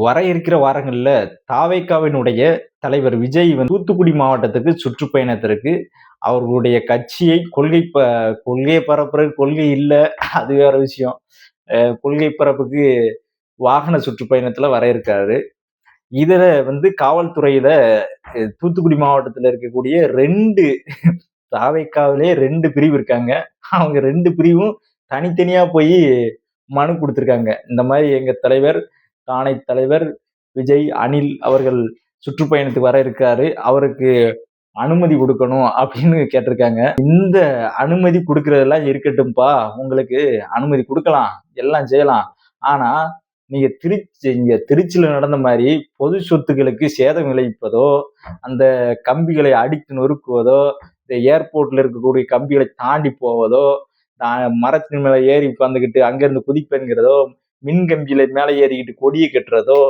வர இருக்கிற வாரங்கள்ல தாவேகாவினுடைய தலைவர் விஜய் வந்து தூத்துக்குடி மாவட்டத்துக்கு சுற்றுப்பயணத்திற்கு அவர்களுடைய கட்சியை கொள்கையை பரப்புறது கொள்கை இல்ல, அது வேற விஷயம். கொள்கை பரப்புக்கு வாகன சுற்றுப்பயணத்துல வர இருக்காரு. இதுல வந்து காவல்துறையில தூத்துக்குடி மாவட்டத்துல இருக்கக்கூடிய 2 தாவேகாவிலே 2 பிரிவு இருக்காங்க. அவங்க 2 பிரிவும் தனித்தனியா போய் மனு குடுத்திருக்காங்க. இந்த மாரி எங்க தலைவர், தாணை தலைவர் விஜய், அனில் அவர்கள் சுற்றுப்பயணத்துக்கு வர இருக்காரு. அவருக்கு அனுமதி குடுக்கணும் அப்படின்னு கேட்டிருக்காங்க. இந்த அனுமதி குடுக்கிறதெல்லாம் இருக்கட்டும்ப்பா. உங்களுக்கு அனுமதி குடுக்கலாம். எல்லாம் செய்யலாம். ஆனா, நீங்க இங்க திருச்சியில நடந்த மாரி பொது சொத்துக்களுக்கு சேதம் விளைவிப்பதோ, அந்த கம்பிகளை அடித்து நொறுக்குவதோ, இந்த ஏர்போர்ட்ல இருக்கக்கூடிய கம்பிகளை தாண்டி போவதோ, மரத்தின் மேல ஏறி உட்கார்ந்துகிட்டு அங்கிருந்து குதிப்பென்கிறதோ, மின் கம்பியில மேல ஏறிக்கிட்டு கொடிய கட்டுறதோ,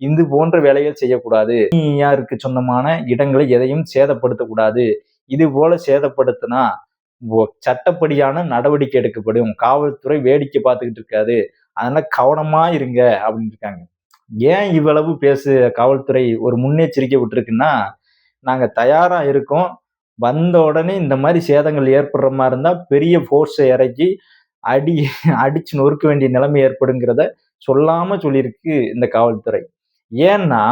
இது போன்ற வேலைகள் செய்யக்கூடாது. தனியாருக்கு சொந்தமான இடங்களை எதையும் சேதப்படுத்தக்கூடாது. இது போல சேதப்படுத்தினா சட்டப்படியான நடவடிக்கை எடுக்கப்படும். காவல்துறை வேடிக்கை பார்த்துக்கிட்டு இருக்காது. அதனால கவனமா இருங்க அப்படின்னு இருக்காங்க. ஏன் இவ்வளவு காவல்துறை ஒரு முன்னெச்சரிக்கை விட்டுருக்குன்னா, நாங்க தயாரா இருக்கோம். வந்த உடனே இந்த மாதிரி சேதங்கள் ஏற்படுற மாதிரி இருந்தா பெரிய ஃபோர்ஸை இறக்கி அடி அடிச்சு நொறுக்க வேண்டிய நிலைமை ஏற்படுங்கிறத சொல்லாம சொல்லியிருக்கு இந்த காவல்துறை. ஏன்னா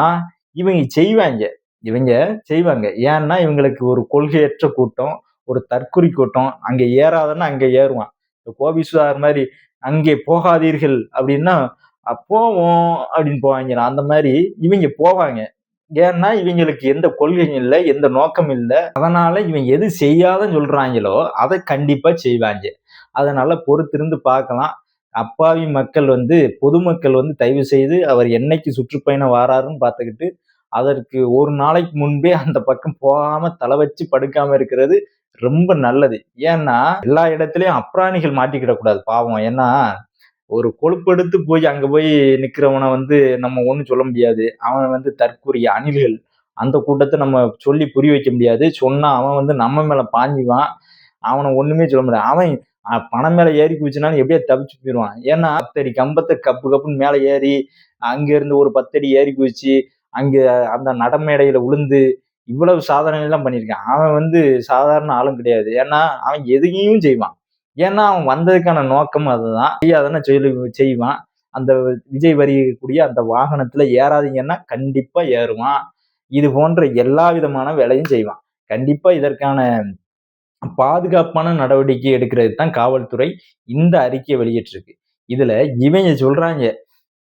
இவங்க செய்வாங்க. இவங்க செய்வாங்க. ஏன்னா இவங்களுக்கு ஒரு கொள்கையற்ற கூட்டம், ஒரு தற்குறி கூட்டம். அங்க ஏறாதன்னா அங்க ஏறுவான். இப்ப கோபிசுதார் மாதிரி அங்கே போகாதீர்கள் அப்படின்னா போவோம் அப்படின்னு போவாங்க. அந்த மாதிரி இவங்க போவாங்க. ஏன்னா இவங்களுக்கு எந்த கொள்கையும் இல்லை, எந்த நோக்கம் இல்லை. அதனால இவங்க எது செய்யாதன்னு சொல்றாங்களோ அதை கண்டிப்பா செய்வாங்க. அதனால பொறுத்திருந்து பார்க்கலாம். அப்பாவி மக்கள் வந்து பொதுமக்கள் வந்து தயவு செய்து அவர் என்னைக்கு சுற்றுப்பயணம் வாராருன்னு பார்த்துக்கிட்டு அதற்கு ஒரு நாளைக்கு முன்பே அந்த பக்கம் போகாம தலை வச்சு படுக்காம இருக்கிறது ரொம்ப நல்லது. ஏன்னா எல்லா இடத்துலயும் அப்ராணிகள் மாட்டிக்கிடக்கூடாது பாவம். ஏன்னா ஒரு கொழுப்பெடுத்து போய் அங்க போய் நிக்கிறவனை வந்து நம்ம ஒண்ணும் சொல்ல முடியாது. அவன் வந்து தற்குறி அணில்கள். அந்த கூட்டத்தை நம்ம சொல்லி புரிய வைக்க முடியாது. சொன்னா அவன் வந்து நம்ம மேல பாஞ்சுவான். அவனை ஒண்ணுமே சொல்ல முடியாது. அவன் பனை மேல ஏறி குதிச்சுனாலும் எப்படியோ தப்பிச்சு போயிடுவான். ஏன்னா 10 அடி கம்பத்தை கப்பு கப்புன்னு மேல ஏறி அங்க இருந்து ஒரு 10 அடி ஏறி குதிச்சு அங்க அந்த நடமேடையில விழுந்து இவ்வளவு சாதனை எல்லாம் பண்ணியிருக்கான். அவன் வந்து சாதாரண ஆளும் கிடையாது. ஏன்னா அவன் எதையும் செய்வான். ஏன்னா அவன் வந்ததுக்கான நோக்கம் அதுதான். செய்யாதன செய்வான். அந்த விஜய் வரியக்கூடிய அந்த வாகனத்துல ஏறாதீங்கன்னா கண்டிப்பா ஏறுவான். இது போன்ற எல்லா விதமான வேலையும் செய்வான். கண்டிப்பா இதற்கான பாதுகாப்பான நடவடிக்கை எடுக்கிறது தான் காவல்துறை இந்த அறிக்கையை வெளியிட்டிருக்கு. இதுல இவங்க சொல்றாங்க,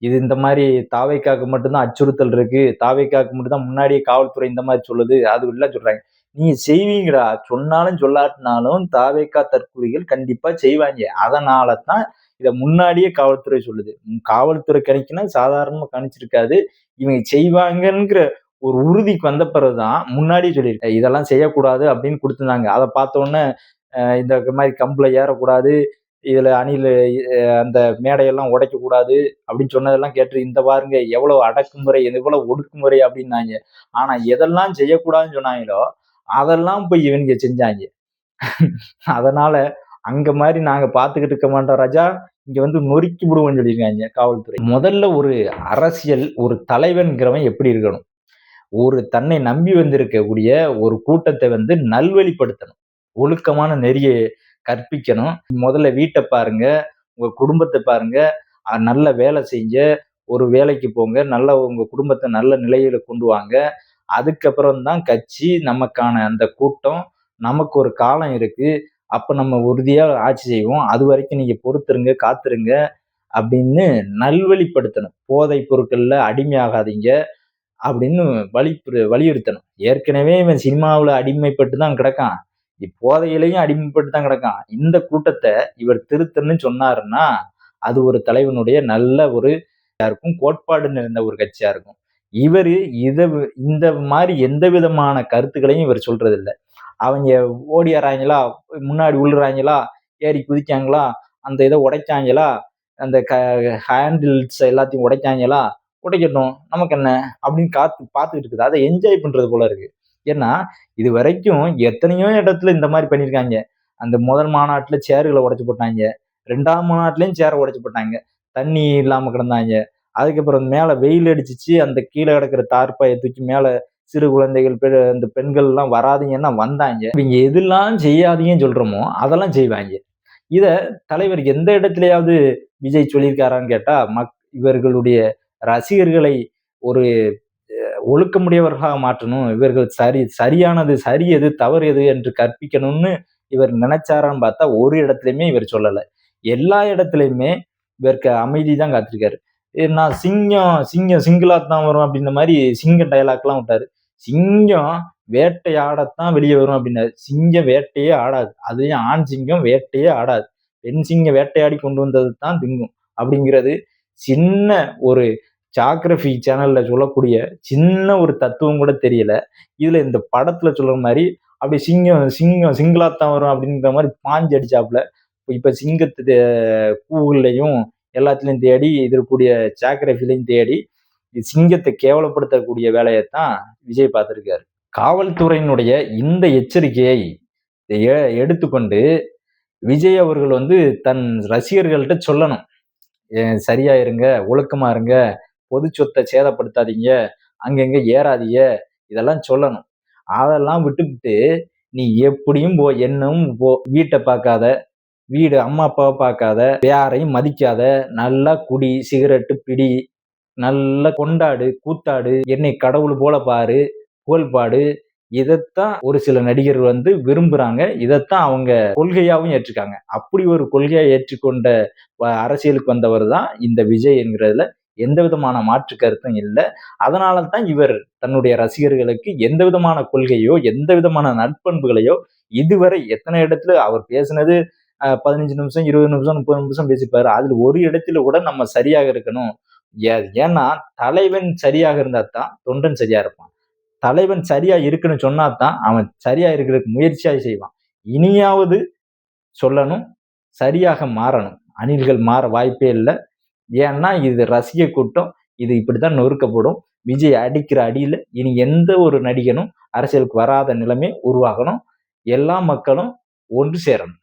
இது இந்த மாதிரி தாவேக்காக்கு மட்டும்தான் அச்சுறுத்தல் இருக்கு, தாவேக்காக்கு மட்டும்தான் முன்னாடியே காவல்துறை இந்த மாதிரி சொல்லுது, அது எல்லாம் சொல்றாங்க. நீங்க செய்வீங்கடா, சொன்னாலும் சொல்லாட்டினாலும் தாவேக்கா தற்கொலைகள் கண்டிப்பா செய்வாங்க. அதனாலதான் இத முன்னாடியே காவல்துறை சொல்லுது. காவல்துறை கணிக்குன்னா சாதாரணமா கணிச்சிருக்காது. இவங்க செய்வாங்கங்கிற ஒரு உறுதிக்கு வந்த பிறகுதான் முன்னாடியே சொல்லியிருக்கேன். இதெல்லாம் செய்யக்கூடாது அப்படின்னு கொடுத்திருந்தாங்க. அதை பார்த்த உடனே இந்த மாதிரி கம்புல ஏறக்கூடாது, இதுல அணில் அந்த மேடையெல்லாம் உடைக்கக்கூடாது அப்படின்னு சொன்னதெல்லாம் கேட்டு இந்த பாருங்க எவ்வளவு அடக்குமுறை, எவ்வளவு ஒடுக்குமுறை அப்படின்னாங்க. ஆனா எதெல்லாம் செய்யக்கூடாதுன்னு சொன்னாங்களோ அதெல்லாம் போய் இவனுங்க செஞ்சாங்க. அதனால அங்க மாதிரி நாங்க பார்த்துக்கிட்டு இருக்க மாட்டோம் ராஜா, இங்க வந்து நொறுக்கி விடுவோம்னு சொல்லியிருக்காங்க காவல்துறை. முதல்ல ஒரு அரசியல் ஒரு தலைவன்கிறவன் எப்படி இருக்கணும்? ஒரு தன்னை நம்பி வந்திருக்கக்கூடிய ஒரு கூட்டத்தை வந்து நல்வழிப்படுத்தணும். ஒழுக்கமான நெறிய கற்பிக்கணும். முதல்ல வீட்டை பாருங்க, உங்க குடும்பத்தை பாருங்க, நல்ல வேலை செய்யுங்க, ஒரு வேலைக்கு போங்க, நல்ல உங்க குடும்பத்தை நல்ல நிலையில கொண்டு வாங்க. அதுக்கப்புறம் தான் கட்சி, நமக்கான அந்த கூட்டம், நமக்கு ஒரு காலம் இருக்கு. அப்ப நம்ம உறுதியா ஆட்சி செய்வோம். அது வரைக்கும் நீங்க பொறுத்திருங்க, காத்திருங்க அப்படின்னு நல்வழிப்படுத்தணும். போதைப் பொருட்கள்ல அடிமையாகாதீங்க அப்படின்னு வலியுறுத்தணும். ஏற்கனவே இவன் சினிமாவுல அடிமைப்பட்டு தான் கிடக்கான். இப்போதையிலையும் அடிமைப்பட்டு தான் கிடக்கான். இந்த கூட்டத்தை இவர் திருத்தணும்னு சொன்னாருன்னா, அது ஒரு தலைவனுடைய நல்ல ஒரு இருக்கும், கோட்பாடு நிறைந்த ஒரு கட்சியா இருக்கும். இவரு இத இந்த மாதிரி எந்த விதமான கருத்துக்களையும் இவர் சொல்றதில்ல. அவங்க ஓடியாராங்களா, முன்னாடி விழுறாங்களா, ஏறி குதிச்சாங்களா, அந்த இதை உடைச்சாங்களா, அந்த ஹேண்டில்ஸ் எல்லாத்தையும் உடைச்சாங்களா, உடைக்கட்டும் நமக்கு என்ன அப்படின்னு பார்த்துக்கிட்டு இருக்குது. அதை என்ஜாய் பண்றது போல இருக்கு. ஏன்னா இது வரைக்கும் எத்தனையோ இடத்துல இந்த மாதிரி பண்ணியிருக்காங்க. அந்த முதல் மாநாட்டுல சேறுகளை உடைச்சு போட்டாங்க. 2ஆம் மாநாட்டிலையும் சேரை உடைச்சு போட்டாங்க. தண்ணி இல்லாம கிடந்தாங்க. அதுக்கப்புறம் மேல வெயில் அடிச்சிச்சு, அந்த கீழ கிடக்குற தார்ப்பாய தூக்கி மேல சிறு குழந்தைகள், அந்த பெண்கள் எல்லாம் வராதீங்கன்னா வந்தாங்க. இவங்க எதெல்லாம் செய்யாதீங்கன்னு சொல்றோமோ, அதெல்லாம் செய்வாங்க. இத தலைவர் எந்த இடத்திலயாவது விஜய் சொல்லியிருக்காரான்னு கேட்டா, இவர்களுடைய ரசிகர்களை ஒரு ஒழுக்கமுடையவர்களாக மாற்றணும். இவர்கள் சரியானது சரி எது, தவறு எது என்று கற்பிக்கணும்னு இவர் நினைச்சாரான்னு பார்த்தா, ஒரு இடத்துலயுமே இவர் சொல்லல. எல்லா இடத்துலயுமே இவருக்கு அமைதி தான் காத்திருக்காரு. நான் சிங்கம் சிங்கம் சிங்கிளா தான் வரும் அப்படின்ற மாரி சிங்கம் டயலாக்லாம் விட்டாரு. சிங்கம் வேட்டையாடத்தான் வெளிய வரும் அப்படின்னாரு. சிங்கம் வேட்டையே ஆடாது. அதுலயும் ஆண் சிங்கம் வேட்டையே ஆடாது. பெண் சிங்கம் வேட்டையாடி கொண்டு வந்தது தான் திங்கும். அப்படிங்கிறது சின்ன ஒரு ஜியோகிராஃபி சேனல்ல சொல்லக்கூடிய சின்ன ஒரு தத்துவம் கூட தெரியல. இதுல இந்த படத்துல சொல்ற மாரி அப்படி சிங்கம் சிங்கம் சிங்கிளா தான் வரும் அப்படின்ற மாரி பாஞ்சு அடிச்சாப்புல. இப்ப சிங்கத்து கூவுகள்லையும் எல்லாத்துலயும் தேடி இது இருக்கக்கூடிய ஜியோகிராஃபிலையும் தேடி சிங்கத்தை கேவலப்படுத்தக்கூடிய வேலையைத்தான் விஜய் பார்த்திருக்காரு. காவல்துறையினுடைய இந்த எச்சரிக்கையை எடுத்துக்கொண்டு விஜய் அவர்கள் தன் ரசிகர்கள்ட்ட சொல்லணும். சரியா இருங்க, ஒழுக்கமா இருங்க, பொது சொத்தை சேதப்படுத்தாதீங்க, அங்கங்க ஏறாதீங்க, இதெல்லாம் சொல்லணும். அதெல்லாம் விட்டுவிட்டு நீ எப்படியும் போ, என்னும் போ, வீட்டை பார்க்காத, வீடு அம்மா அப்பாவை பார்க்காத, யாரையும் மதிக்காத, நல்லா குடி, சிகரெட்டு பிடி, நல்லா கொண்டாடு, கூத்தாடு, என்னை கடவுள் போல பாரு, புகழ்பாடு. இதைத்தான் ஒரு சில நடிகர்கள் விரும்புறாங்க. இதைத்தான் அவங்க கொள்கையாவும் ஏற்றுக்காங்க. அப்படி ஒரு கொள்கையா ஏற்றுக்கொண்ட அரசியலுக்கு வந்தவர் தான் இந்த விஜய் என்கிறதுல எந்த விதமான மாற்று கருத்தும் இல்லை. அதனால தான் இவர் தன்னுடைய ரசிகர்களுக்கு எந்த விதமான கொள்கையோ, எந்த விதமான நற்பண்புகளையோ இதுவரை எத்தனை இடத்துல அவர் பேசினது 15 நிமிஷம், 20 நிமிஷம், 30 நிமிஷம் பேசிப்பாரு. அதுல ஒரு இடத்துல கூட நம்ம சரியாக இருக்கணும். ஏன்னா தலைவன் சரியாக இருந்தா தான் தொண்டன் சரியா இருப்பான். தலைவன் சரியா இருக்குன்னு சொன்னா தான் அவன் சரியா இருக்கிறதுக்கு முயற்சியா செய்வான். இனியாவது சொல்லணும், சரியாக மாறணும். அணில்கள் மாற வாய்ப்பே இல்லை. ஏன்னா இது ரசிக கூட்டம், இது இப்படித்தான் நொறுக்கப்படும். விஜய் அடிக்கிற அடியில இனி எந்த ஒரு நடிகனும் அரசியலுக்கு வராத நிலைமை உருவாகணும். எல்லா மக்களும் ஒன்று சேரணும்.